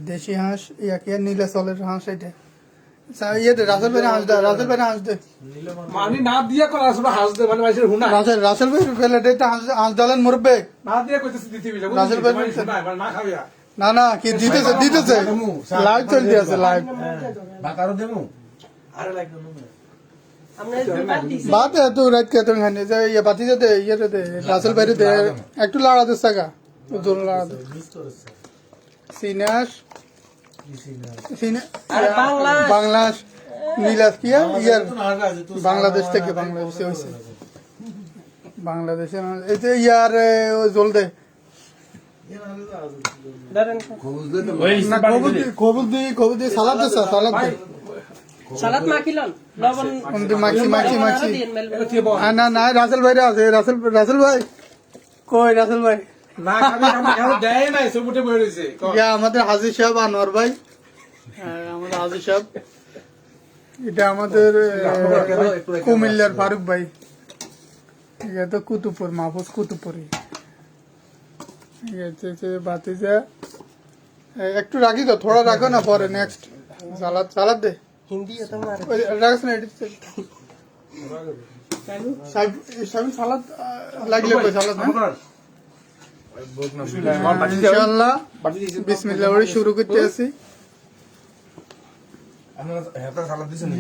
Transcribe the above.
দেশি হাঁস নীলা চলের হাঁস এটা ইয়েতে রাসেল ভাই হাঁস দেয়, রাসেল ভাই হাঁস দেয়, মানে না দিয়া করা আসলে হাঁস দে মানে মাইসের হুনা রাসেল ভাই প্লেটে হাঁস ডালেন মরবে না দিয়া কইতেছে দিতে বিলে রাসেল ভাই মানে না খাবিয়া না কি দিতেছে লাইভ চলতে আছে লাইভ বাকারও দেমু আরে লাগবে বাত है तो रात के तुम खाने से ये बाती दे ये दे रासেল भाई दे একটু লাড়া দে সাকা জোর লাড়া দে সিনাস বাংলাদেশ নীলাস কি ইয়ার বাংলাদেশ থেকে বাংলাদেশে হইছে বাংলাদেশে এই যে ইয়ার জল দে কবুল দি সালাদ দে সালাদ দে সালাদ মাখিলন লবণ মাখি না রাসেল ভাই আছে রাসেল ভাই কই রাসেল ভাই না খাবি আমরা দেয় নাই সবুটে বই রইছে ইয়া আমাদের হাজী সাহেব আনোয়ার ভাই আমাদের হাজী সাহেব এটা আমাদের কুমিল্লার ফারুক ভাই এটা তো কুতুবপুর মাহফুজ কুতুবপুরি বাতিজা একটু রাখি তো থোড়া রাখো না পরে নেক্সট সালাদ দে হিন্দি রাখছ না সালাদ লাগলে সালাদ ইনশাআল্লাহ বিসমিল্লাহ বলে শুরু করতে আছি আমরা হেতা সালাদ দিছেন